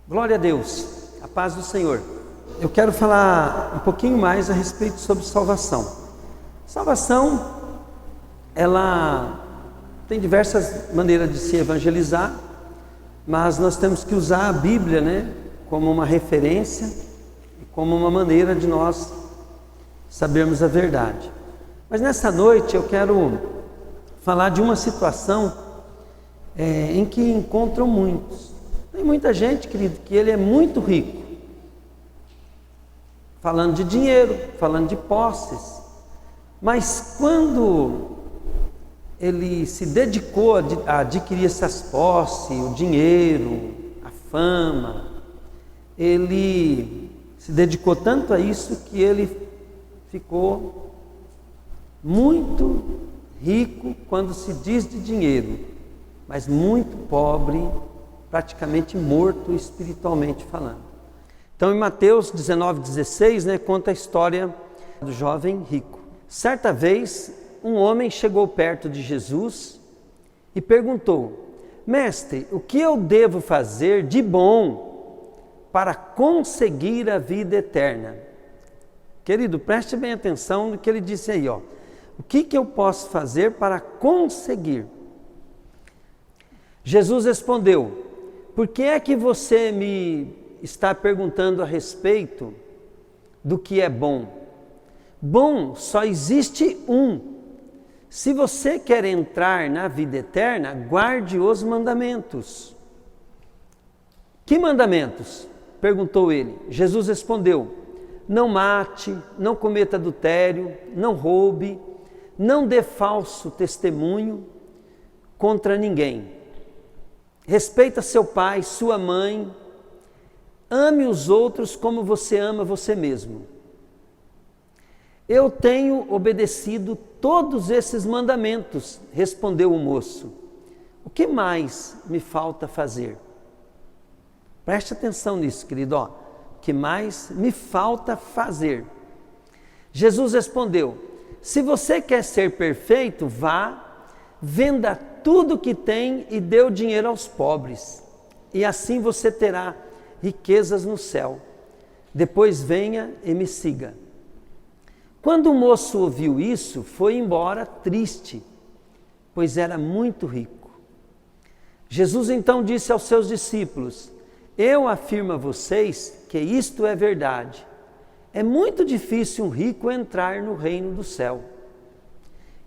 Glória a Deus, a paz do Senhor. Eu quero falar um pouquinho mais a respeito sobre salvação. Salvação, ela tem diversas maneiras de se evangelizar, mas nós temos que usar a Bíblia, como uma referência e como uma maneira de nós sabermos a verdade. Mas nessa noite eu quero falar de uma situação em que encontram muitos. Tem muita gente, querido, que ele é muito rico, falando de dinheiro, falando de posses, mas quando ele se dedicou a adquirir essas posses, o dinheiro, a fama, ele se dedicou tanto a isso que ele ficou muito rico quando se diz de dinheiro, mas muito pobre, praticamente morto espiritualmente falando. Então em Mateus 19:16, conta a história do jovem rico. Certa vez um homem chegou perto de Jesus e perguntou: Mestre, o que eu devo fazer de bom para conseguir a vida eterna? Querido, preste bem atenção no que ele disse aí, O que eu posso fazer para conseguir? Jesus respondeu: por que é que você me está perguntando a respeito do que é bom? Bom só existe um. Se você quer entrar na vida eterna, guarde os mandamentos. Que mandamentos? Perguntou ele. Jesus respondeu: não mate, não cometa adultério, não roube, não dê falso testemunho contra ninguém. Respeita seu pai, sua mãe, ame os outros como você ama você mesmo. Eu tenho obedecido todos esses mandamentos, respondeu o moço. O que mais me falta fazer? Preste atenção nisso, querido. O que mais me falta fazer? Jesus respondeu: se você quer ser perfeito, vá, venda tudo que tem e dê o dinheiro aos pobres, e assim você terá riquezas no céu. Depois venha e me siga. Quando o moço ouviu isso, foi embora triste, pois era muito rico. Jesus então disse aos seus discípulos: eu afirmo a vocês que isto é verdade. É muito difícil um rico entrar no reino do céu.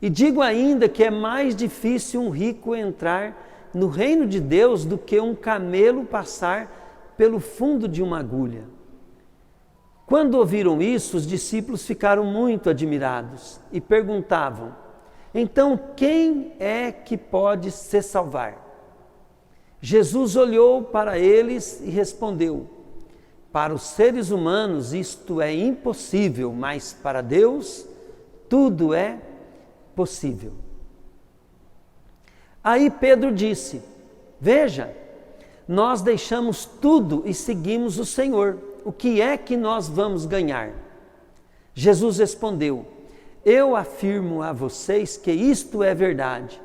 E digo ainda que é mais difícil um rico entrar no reino de Deus do que um camelo passar pelo fundo de uma agulha. Quando ouviram isso, os discípulos ficaram muito admirados e perguntavam: então quem é que pode se salvar? Jesus olhou para eles e respondeu: para os seres humanos isto é impossível, mas para Deus tudo é possível. Aí Pedro disse: veja, nós deixamos tudo e seguimos o Senhor. O que é que nós vamos ganhar? Jesus respondeu: eu afirmo a vocês que isto é verdade.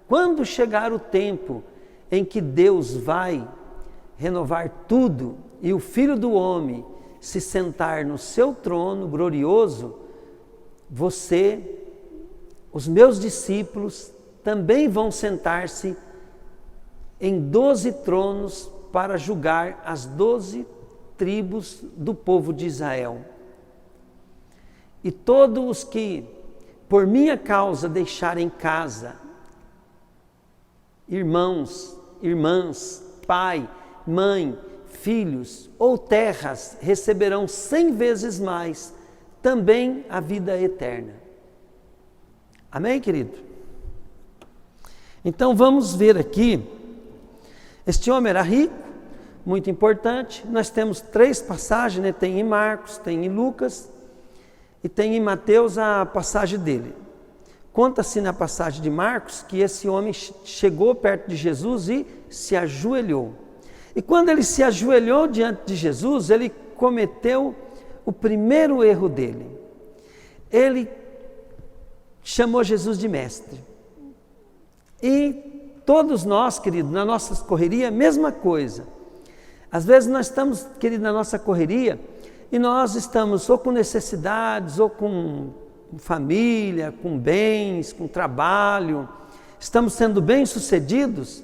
Quando chegar o tempo em que Deus vai renovar tudo e o Filho do Homem se sentar no seu trono glorioso, você, os meus discípulos, também vão sentar-se em 12 tronos para julgar as 12 tribos do povo de Israel. E todos os que por minha causa deixarem casa, irmãos, irmãs, pai, mãe, filhos ou terras, receberão 100 vezes mais também a vida eterna. Amém, querido? Então vamos ver aqui, este homem era rico, muito importante. Nós temos 3 passagens, tem em Marcos, tem em Lucas e tem em Mateus a passagem dele. Conta-se na passagem de Marcos que esse homem chegou perto de Jesus e se ajoelhou. E quando ele se ajoelhou diante de Jesus, ele cometeu o primeiro erro dele. Ele chamou Jesus de mestre. E todos nós, queridos, na nossa correria, mesma coisa. Às vezes nós estamos, querido, na nossa correria, e nós estamos ou com necessidades, ou com família, com bens, com trabalho, estamos sendo bem-sucedidos,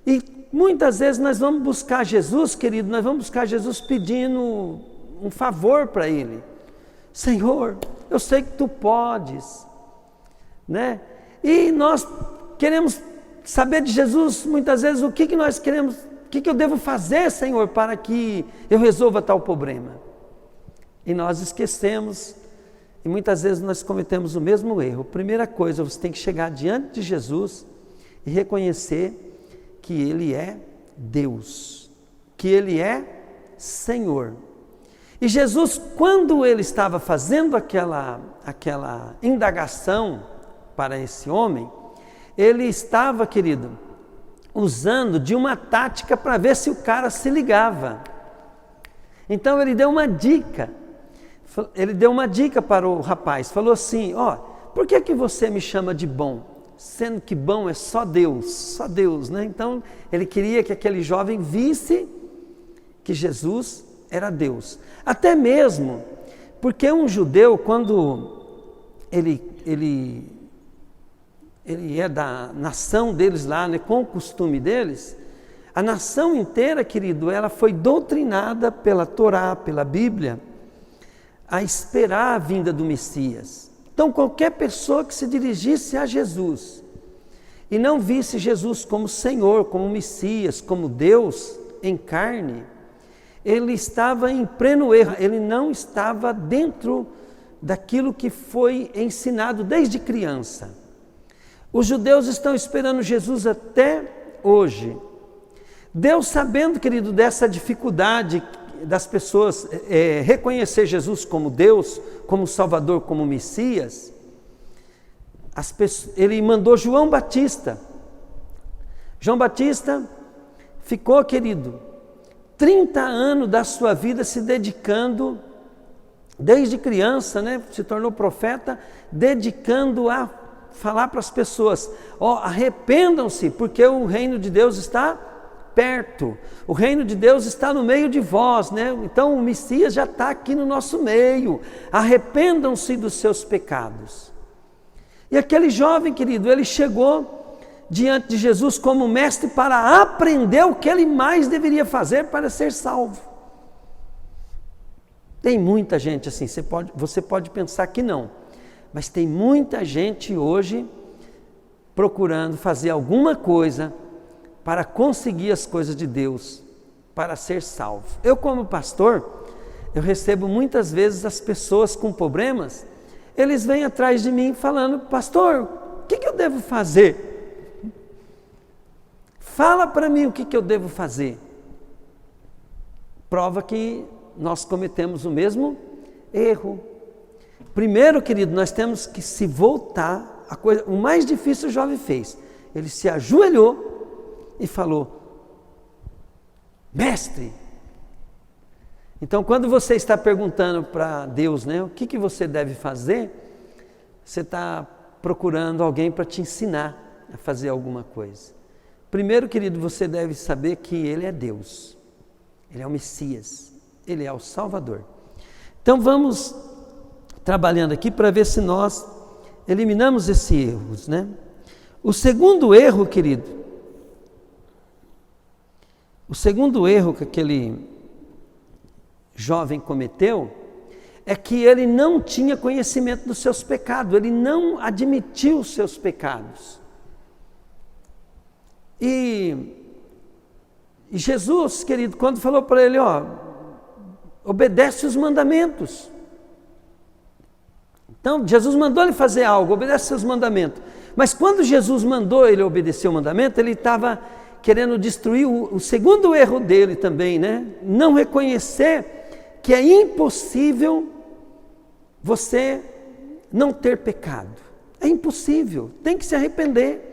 e muitas vezes nós vamos buscar Jesus, querido, nós vamos buscar Jesus pedindo um favor para Ele. Senhor, eu sei que Tu podes, né? E nós queremos saber de Jesus, muitas vezes, o que nós queremos, o que eu devo fazer, Senhor, para que eu resolva tal problema. E nós esquecemos, e muitas vezes nós cometemos o mesmo erro. Primeira coisa, você tem que chegar diante de Jesus e reconhecer que Ele é Deus, que Ele é Senhor. E Jesus, quando Ele estava fazendo aquela indagação para esse homem, Ele estava, querido, usando de uma tática para ver se o cara se ligava. Então Ele deu uma dica. Ele deu uma dica para o rapaz, falou assim, por que você me chama de bom? Sendo que bom é só Deus, né? Então, ele queria que aquele jovem visse que Jesus era Deus. Até mesmo porque um judeu, quando ele é da nação deles lá, né, com o costume deles, a nação inteira, querido, ela foi doutrinada pela Torá, pela Bíblia, a esperar a vinda do Messias. Então, qualquer pessoa que se dirigisse a Jesus e não visse Jesus como Senhor, como Messias, como Deus em carne, ele estava em pleno erro, ele não estava dentro daquilo que foi ensinado desde criança. Os judeus estão esperando Jesus até hoje. Deus, sabendo, querido, dessa dificuldade das pessoas reconhecer Jesus como Deus, como Salvador, como Messias, Ele mandou João Batista. João Batista ficou, querido, 30 anos da sua vida se dedicando, desde criança, né, se tornou profeta, dedicando a falar para as pessoas, arrependam-se, porque o reino de Deus está perto, o reino de Deus está no meio de vós, né? Então o Messias já está aqui no nosso meio, arrependam-se dos seus pecados. E aquele jovem, querido, ele chegou diante de Jesus como mestre para aprender o que ele mais deveria fazer para ser salvo. Tem muita gente assim, você pode pensar que não, mas tem muita gente hoje procurando fazer alguma coisa para conseguir as coisas de Deus, para ser salvo. Eu, como pastor, eu recebo muitas vezes as pessoas com problemas, eles vêm atrás de mim falando, pastor, o que eu devo fazer? Fala para mim o que eu devo fazer. Prova que nós cometemos o mesmo erro. Primeiro, querido, nós temos que se voltar, o mais difícil o jovem fez, ele se ajoelhou e falou, mestre. Então, quando você está perguntando para Deus, né, o que você deve fazer, você está procurando alguém para te ensinar a fazer alguma coisa. Primeiro, querido, você deve saber que Ele é Deus, Ele é o Messias, Ele é o Salvador. Então, vamos trabalhando aqui para ver se nós eliminamos esses erros, né? O segundo erro, querido, o segundo erro que aquele jovem cometeu é que ele não tinha conhecimento dos seus pecados, ele não admitiu os seus pecados. E Jesus, querido, quando falou para ele, obedece os mandamentos. Então, Jesus mandou ele fazer algo, obedece seus mandamentos. Mas quando Jesus mandou ele obedecer o mandamento, ele estava querendo destruir o segundo erro dele também, né? Não reconhecer que é impossível você não ter pecado. É impossível, tem que se arrepender.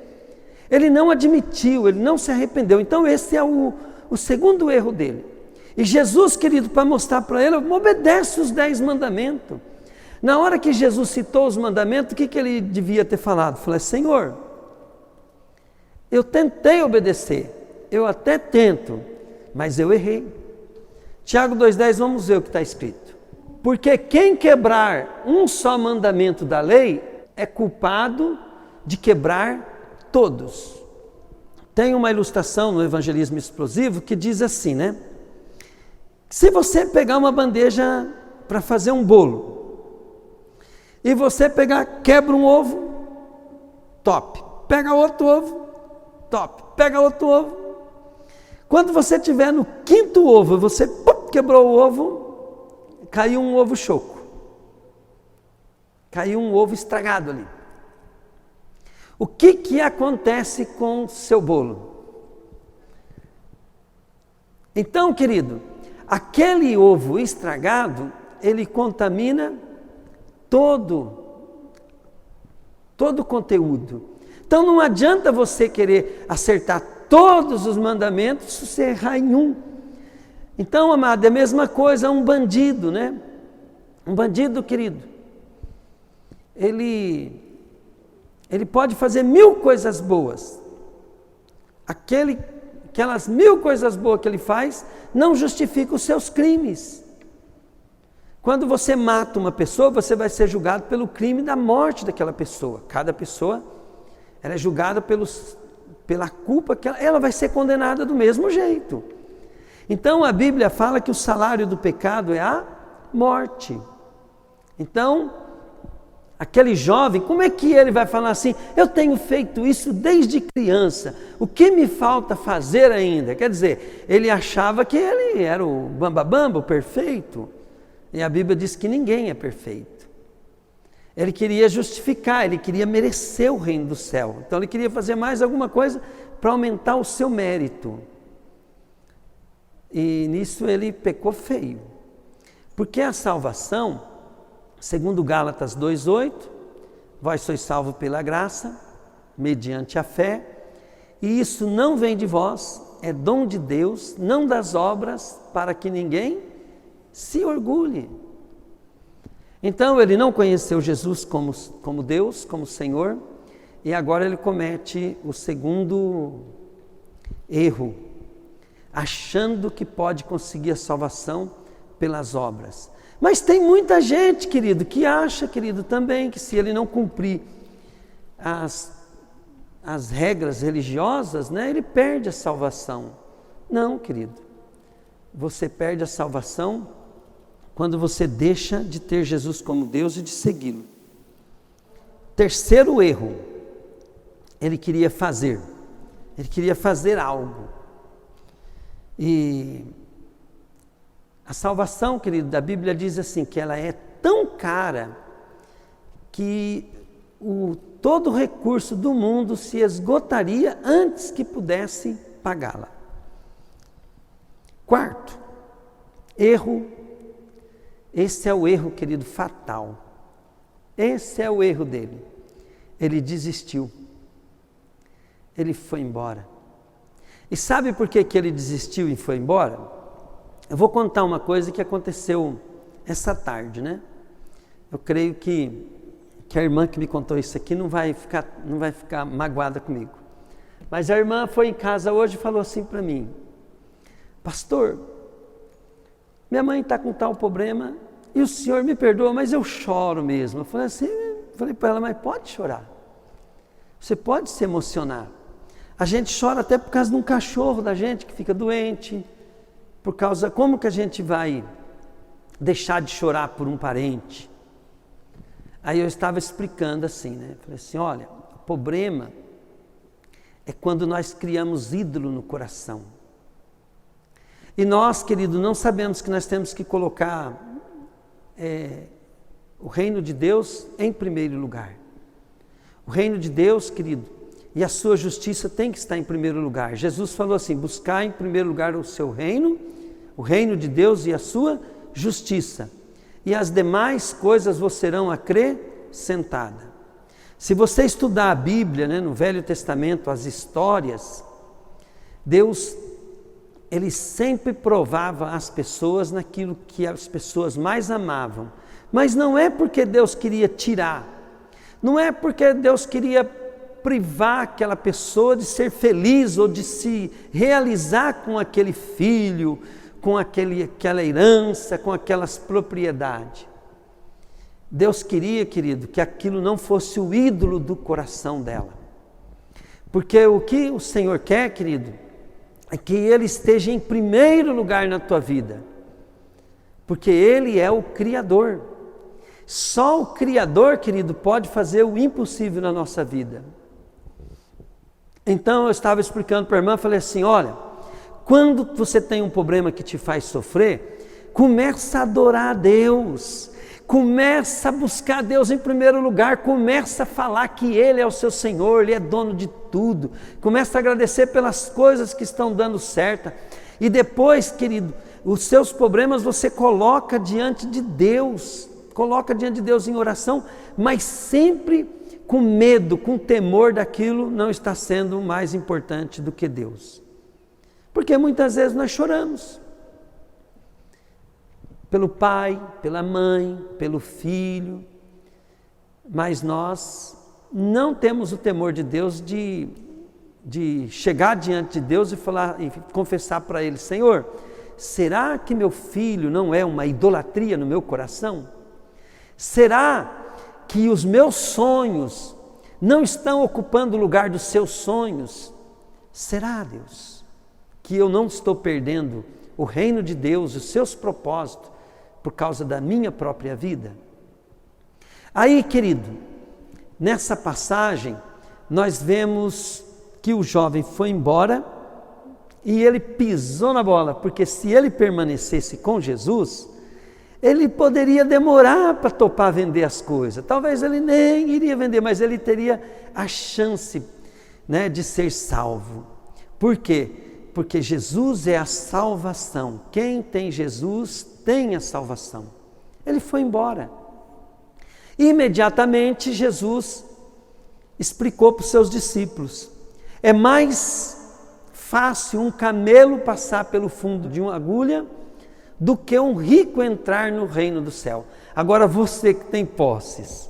Ele não admitiu, ele não se arrependeu. Então esse é o segundo erro dele. E Jesus, querido, para mostrar para ele, obedece os 10 mandamentos. Na hora que Jesus citou os mandamentos, o que ele devia ter falado? Falei, Senhor, eu tentei obedecer, eu até tento, mas eu errei. Tiago 2,10, vamos ver o que está escrito. Porque quem quebrar um só mandamento da lei é culpado de quebrar todos. Tem uma ilustração no evangelismo explosivo que diz assim, né? Se você pegar uma bandeja para fazer um bolo, e você quebra um ovo, top. Pega outro ovo, top. Pega outro ovo. Quando você estiver no quinto ovo, você quebrou o ovo, caiu um ovo choco. Caiu um ovo estragado ali. O que acontece com o seu bolo? Então, querido, aquele ovo estragado, ele contamina todo o conteúdo. Então não adianta você querer acertar todos os mandamentos se você errar em um. Então, amado, é a mesma coisa um bandido, né? Um bandido, querido, ele pode fazer 1000 coisas boas. Aquelas 1000 coisas boas que ele faz não justificam os seus crimes. Quando você mata uma pessoa, você vai ser julgado pelo crime da morte daquela pessoa. Cada pessoa ela é julgada pela culpa que ela vai ser condenada do mesmo jeito. Então a Bíblia fala que o salário do pecado é a morte. Então, aquele jovem, como é que ele vai falar assim, eu tenho feito isso desde criança, o que me falta fazer ainda? Quer dizer, ele achava que ele era o bambabamba, o perfeito, e a Bíblia diz que ninguém é perfeito. Ele queria justificar, ele queria merecer o reino do céu, então ele queria fazer mais alguma coisa para aumentar o seu mérito, e nisso ele pecou feio, porque a salvação, segundo Gálatas 2,8, vós sois salvos pela graça, mediante a fé, e isso não vem de vós, é dom de Deus, não das obras, para que ninguém se orgulhe. Então ele não conheceu Jesus como Deus, como Senhor, e agora ele comete o segundo erro, achando que pode conseguir a salvação pelas obras. Mas tem muita gente, querido, que acha, querido, também, que se ele não cumprir as regras religiosas, né, ele perde a salvação. Não, querido, você perde a salvação quando você deixa de ter Jesus como Deus e de segui-lo. Terceiro erro, ele queria fazer algo. E a salvação, querido, da Bíblia diz assim, que ela é tão cara que todo o recurso do mundo se esgotaria antes que pudesse pagá-la. Quarto, erro, esse é o erro, querido, fatal. Esse é o erro dele. Ele desistiu. Ele foi embora. E sabe por que ele desistiu e foi embora? Eu vou contar uma coisa que aconteceu essa tarde, né? Eu creio que a irmã que me contou isso aqui não vai ficar magoada comigo. Mas a irmã foi em casa hoje e falou assim para mim, pastor, minha mãe está com tal problema e o senhor me perdoa, mas eu choro mesmo. Eu falei para ela, mas pode chorar. Você pode se emocionar. A gente chora até por causa de um cachorro da gente que fica doente. Como que a gente vai deixar de chorar por um parente? Aí eu estava explicando assim, né? Falei assim, olha, o problema é quando nós criamos ídolo no coração. E nós, querido, não sabemos que nós temos que colocar o reino de Deus em primeiro lugar. O reino de Deus, querido, e a sua justiça tem que estar em primeiro lugar. Jesus falou assim, buscar em primeiro lugar o seu reino, o reino de Deus e a sua justiça. E as demais coisas vos serão acrescentadas. Se você estudar a Bíblia, né, no Velho Testamento, as histórias, Deus, ele sempre provava as pessoas naquilo que as pessoas mais amavam. Mas não é porque Deus queria tirar, não é porque Deus queria privar aquela pessoa de ser feliz ou de se realizar com aquele filho, com aquela herança, com aquelas propriedades. Deus queria, querido, que aquilo não fosse o ídolo do coração dela. Porque o que o Senhor quer, querido, é que Ele esteja em primeiro lugar na tua vida. Porque Ele é o Criador. Só o Criador, querido, pode fazer o impossível na nossa vida. Então eu estava explicando para a irmã, falei assim, olha, quando você tem um problema que te faz sofrer, começa a adorar a Deus. Começa a buscar Deus em primeiro lugar, começa a falar que Ele é o seu Senhor, Ele é dono de tudo. Começa a agradecer pelas coisas que estão dando certo. E depois, querido, os seus problemas você coloca diante de Deus em oração, mas sempre com medo, com temor daquilo não está sendo mais importante do que Deus. Porque muitas vezes nós choramos. Pelo pai, pela mãe, pelo filho, mas nós não temos o temor de Deus de chegar diante de Deus e falar e confessar para Ele, Senhor, será que meu filho não é uma idolatria no meu coração? Será que os meus sonhos não estão ocupando o lugar dos seus sonhos? Será, Deus, que eu não estou perdendo o reino de Deus, os seus propósitos, por causa da minha própria vida? Aí, querido, nessa passagem, nós vemos que o jovem foi embora e ele pisou na bola, porque se ele permanecesse com Jesus, ele poderia demorar para topar vender as coisas. Talvez ele nem iria vender, mas ele teria a chance, né, de ser salvo. Por quê? Porque Jesus é a salvação. Quem tem Jesus tem a salvação. Ele foi embora. Imediatamente Jesus explicou para os seus discípulos: é mais fácil um camelo passar pelo fundo de uma agulha do que um rico entrar no reino do céu. Agora você que tem posses,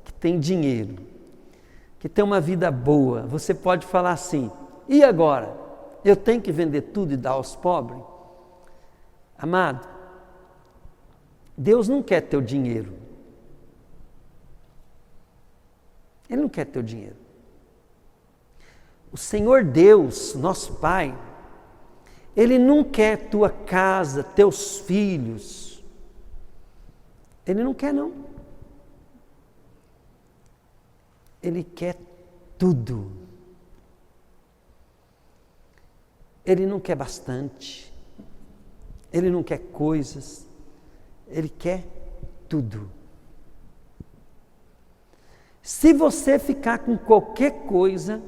que tem dinheiro, que tem uma vida boa, você pode falar assim, e agora? Eu tenho que vender tudo e dar aos pobres? Amado, Deus não quer teu dinheiro. Ele não quer teu dinheiro. O Senhor Deus, nosso Pai, Ele não quer tua casa, teus filhos. Ele não quer, não. Ele quer tudo. Ele não quer bastante. Ele não quer coisas. Ele quer tudo. Se você ficar com qualquer coisa,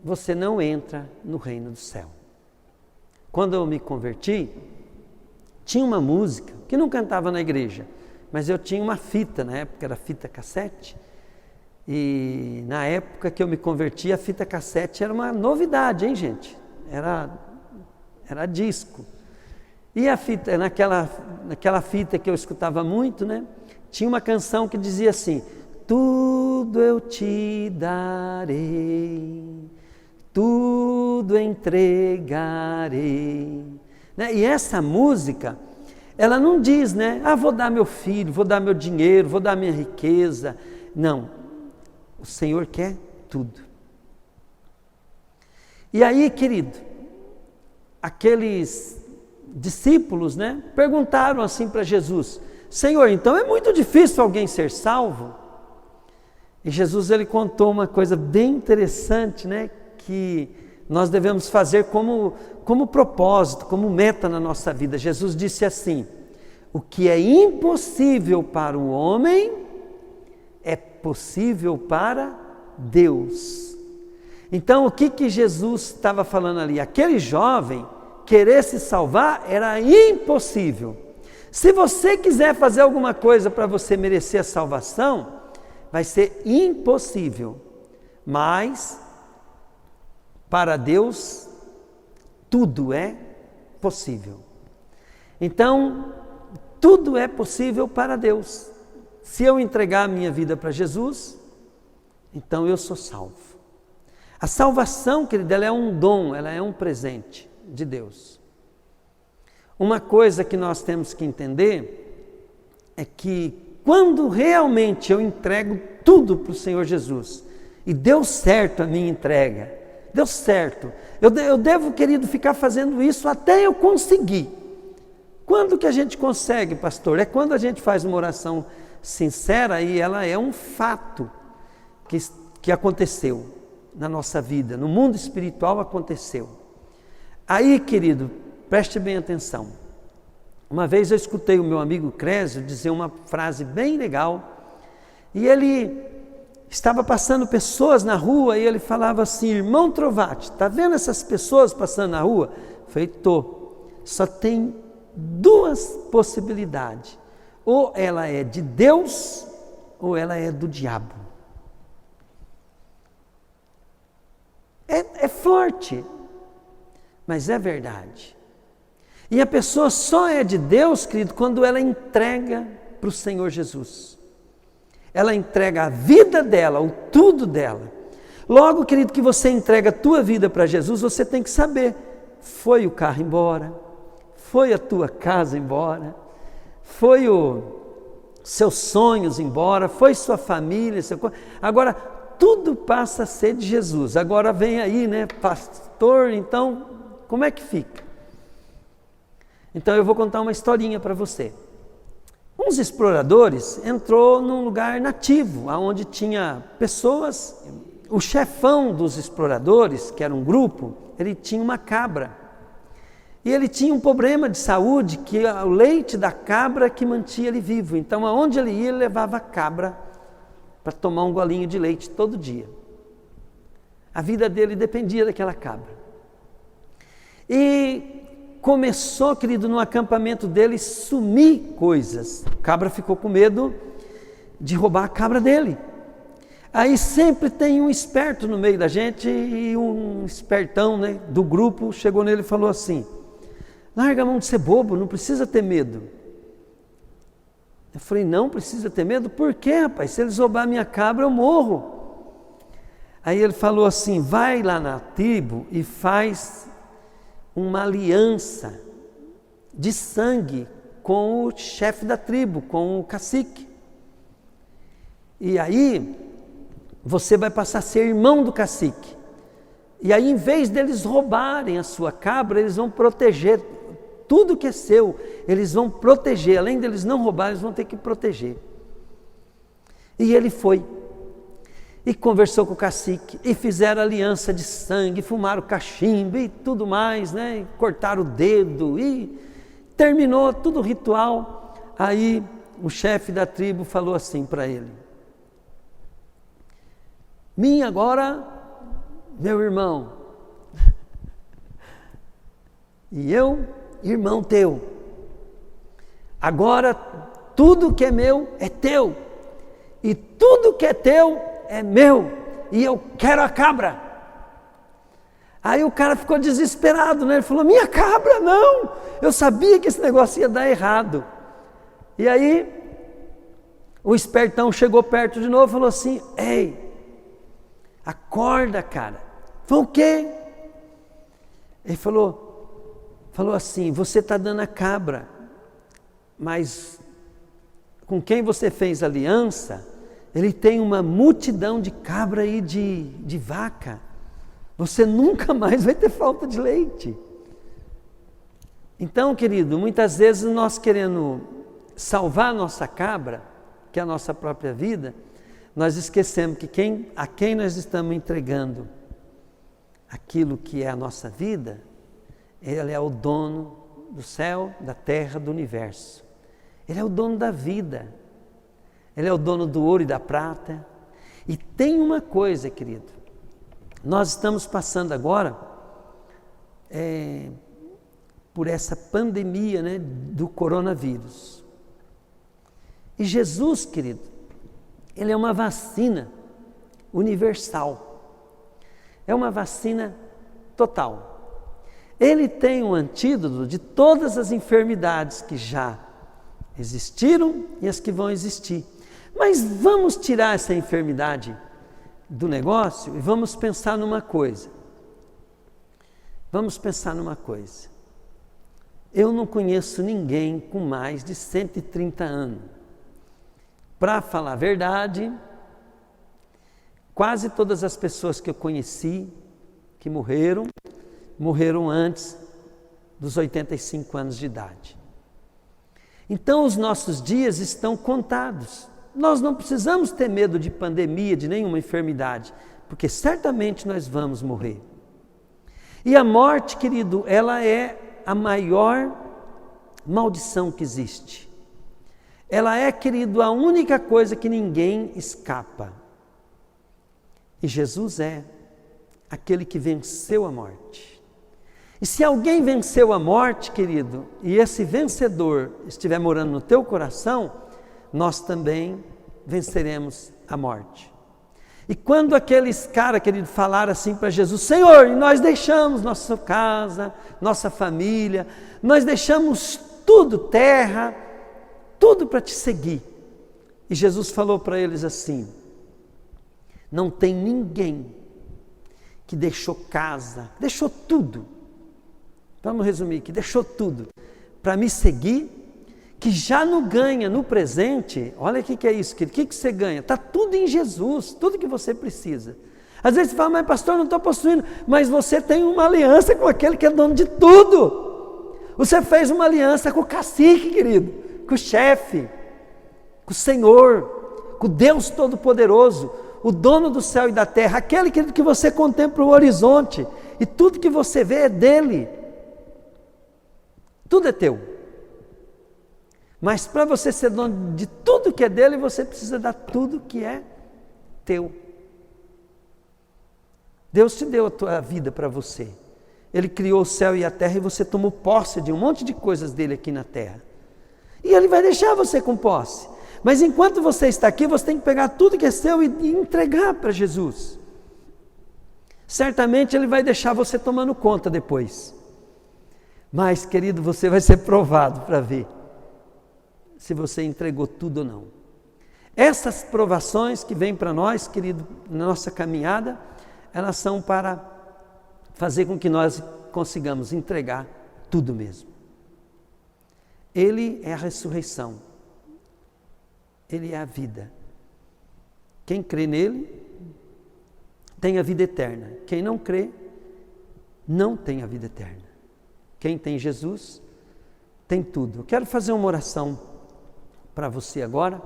você não entra no reino do céu. Quando eu me converti, tinha uma música que não cantava na igreja, mas eu tinha uma fita, na época era fita cassete, e na época que eu me converti, a fita cassete era uma novidade, hein, gente? Era disco. E a fita, naquela fita que eu escutava muito, né? Tinha uma canção que dizia assim: tudo eu te darei, tudo entregarei. Né? E essa música, ela não diz, né? Ah, vou dar meu filho, vou dar meu dinheiro, vou dar minha riqueza. Não, o Senhor quer tudo. E aí, querido, aqueles discípulos, né, perguntaram assim para Jesus: Senhor, então é muito difícil alguém ser salvo? E Jesus, ele contou uma coisa bem interessante, né, que nós devemos fazer como propósito, como meta na nossa vida. Jesus disse assim: o que é impossível para o homem é possível para Deus. Então, o que Jesus estava falando ali? Aquele jovem querer se salvar era impossível. Se você quiser fazer alguma coisa para você merecer a salvação, vai ser impossível. Mas, para Deus, tudo é possível. Então, tudo é possível para Deus. Se eu entregar a minha vida para Jesus, então eu sou salvo. A salvação, querida, ela é um dom, ela é um presente de Deus. uma coisa que nós temos que entender é que quando realmente eu entrego tudo para o Senhor Jesus, e deu certo a minha entrega, deu certo, eu devo, querido, ficar fazendo isso até eu conseguir. Quando que a gente consegue, pastor? É quando a gente faz uma oração sincera e ela é um fato que aconteceu na nossa vida, no mundo espiritual aconteceu. Aí, querido, preste bem atenção. Uma vez eu escutei o meu amigo Crésio dizer uma frase bem legal, e ele estava passando pessoas na rua e ele falava assim: irmão Trovati, está vendo essas pessoas passando na rua? Eu falei, tô. Só tem duas possibilidades, ou ela é de Deus ou ela é do diabo. É forte, mas é verdade. E a pessoa só é de Deus, querido, quando ela entrega para o Senhor Jesus. Ela entrega a vida dela, o tudo dela. Logo, querido, que você entrega a tua vida para Jesus, você tem que saber, foi o carro embora, foi a tua casa embora, foi os seus sonhos embora, foi sua família, agora tudo passa a ser de Jesus. Agora vem aí, né, pastor, então como é que fica? Então eu vou contar uma historinha para você. Uns exploradores entrou num lugar nativo, onde tinha pessoas. O chefão dos exploradores, que era um grupo, ele tinha uma cabra. E ele tinha um problema de saúde, que o leite da cabra que mantinha ele vivo. Então, aonde ele ia, ele levava a cabra para tomar um golinho de leite todo dia. A vida dele dependia daquela cabra. E começou, querido, no acampamento dele sumir coisas. A cabra ficou com medo de roubar a cabra dele. Aí sempre tem um esperto no meio da gente, e um espertão, né, do grupo chegou nele e falou assim: larga a mão de ser bobo, não precisa ter medo. Eu falei, não precisa ter medo? Por quê, rapaz? Se eles roubar minha cabra, eu morro. Aí ele falou assim: vai lá na tribo e faz uma aliança de sangue com o chefe da tribo, com o cacique. E aí você vai passar a ser irmão do cacique. E aí, em vez deles roubarem a sua cabra, eles vão proteger tudo que é seu, eles vão proteger. Além deles não roubar, eles vão ter que proteger. E ele foi e conversou com o cacique, e fizeram aliança de sangue, fumaram cachimbo e tudo mais, né? E cortaram o dedo, e terminou tudo o ritual. Aí o chefe da tribo falou assim para ele: minha agora, meu irmão, e eu, irmão teu. Agora tudo que é meu é teu, e tudo que é teu é meu, e eu quero a cabra. Aí o cara ficou desesperado, né? Ele falou: minha cabra, não, eu sabia que esse negócio ia dar errado. E aí o espertão chegou perto de novo e falou assim: ei, acorda, cara. Falou: o quê? Ele falou assim: você está dando a cabra, mas com quem você fez aliança, ele tem uma multidão de cabra e de vaca. Você nunca mais vai ter falta de leite. Então, querido, muitas vezes nós querendo salvar a nossa cabra, que é a nossa própria vida, nós esquecemos que a quem nós estamos entregando aquilo que é a nossa vida, ele é o dono do céu, da terra, do universo. Ele é o dono da vida. Ele é o dono do ouro e da prata. E tem uma coisa, querido, nós estamos passando agora por essa pandemia, né, do coronavírus. E Jesus, querido, ele é uma vacina universal. É uma vacina total. Ele tem um antídoto de todas as enfermidades que já existiram e as que vão existir. Mas vamos tirar essa enfermidade do negócio e vamos pensar numa coisa. Vamos pensar numa coisa. Eu não conheço ninguém com mais de 130 anos. Para falar a verdade, quase todas as pessoas que eu conheci, que morreram antes dos 85 anos de idade. Então os nossos dias estão contados. Nós não precisamos ter medo de pandemia, de nenhuma enfermidade, porque certamente nós vamos morrer. E a morte, querido, ela é a maior maldição que existe. Ela é, querido, a única coisa que ninguém escapa. E Jesus é aquele que venceu a morte. E se alguém venceu a morte, querido, e esse vencedor estiver morando no teu coração, nós também venceremos a morte. E quando aqueles caras, querido, falaram assim para Jesus: Senhor, e nós deixamos nossa casa, nossa família, nós deixamos tudo, terra, tudo para te seguir. E Jesus falou para eles assim: não tem ninguém que deixou casa, deixou tudo, vamos resumir, que deixou tudo para me seguir, que já não ganha no presente. Olha o que é isso, querido. O que você ganha? Está tudo em Jesus, tudo que você precisa. Às vezes você fala: mas pastor, não estou possuindo. Mas você tem uma aliança com aquele que é dono de tudo. Você fez uma aliança com o cacique, querido, com o chefe, com o Senhor, com o Deus Todo-Poderoso, o dono do céu e da terra, aquele que você contempla o horizonte, e tudo que você vê é dele. Tudo é teu. Mas para você ser dono de tudo que é dele, você precisa dar tudo que é teu. Deus te deu a tua vida para você. Ele criou o céu e a terra e você tomou posse de um monte de coisas dele aqui na terra. E ele vai deixar você com posse. Mas enquanto você está aqui, você tem que pegar tudo que é seu e entregar para Jesus. Certamente ele vai deixar você tomando conta depois. Mas, querido, você vai ser provado para ver se você entregou tudo ou não. Essas provações que vêm para nós, querido, na nossa caminhada, elas são para fazer com que nós consigamos entregar tudo mesmo. Ele é a ressurreição. Ele é a vida. Quem crê nele tem a vida eterna. Quem não crê, não tem a vida eterna. Quem tem Jesus, tem tudo. Eu quero fazer uma oração para você agora,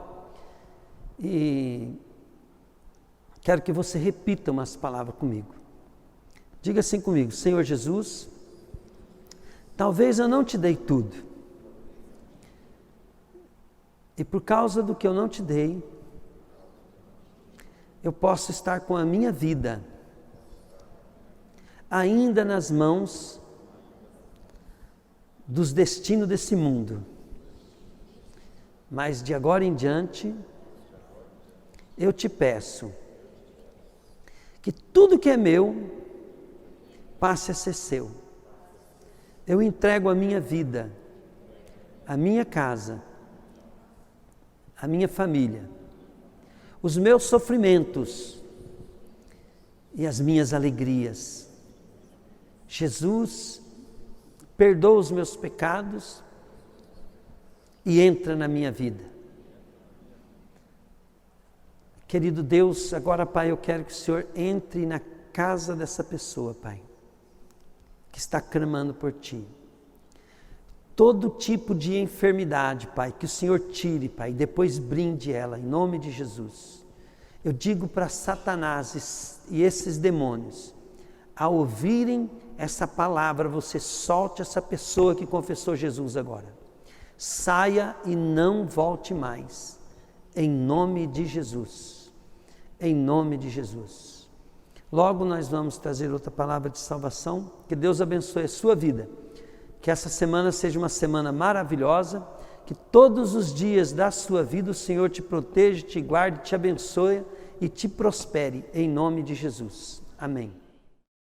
e quero que você repita umas palavras comigo. Diga assim comigo: Senhor Jesus, talvez eu não te dei tudo, e por causa do que eu não te dei, eu posso estar com a minha vida ainda nas mãos dos destinos desse mundo. Mas de agora em diante, eu te peço que tudo que é meu passe a ser seu. Eu entrego a minha vida, a minha casa, a minha família, os meus sofrimentos e as minhas alegrias. Jesus, perdoa os meus pecados e entra na minha vida. Querido Deus, agora, Pai, eu quero que o Senhor entre na casa dessa pessoa, Pai, que está clamando por Ti. Todo tipo de enfermidade, Pai, que o Senhor tire, Pai, e depois brinde ela, em nome de Jesus. Eu digo para Satanás e esses demônios, ao ouvirem essa palavra, você solte essa pessoa que confessou Jesus agora. Saia e não volte mais, em nome de Jesus, em nome de Jesus. Logo nós vamos trazer outra palavra de salvação. Que Deus abençoe a sua vida, que essa semana seja uma semana maravilhosa, que todos os dias da sua vida o Senhor te proteja, te guarde, te abençoe e te prospere, em nome de Jesus. Amém.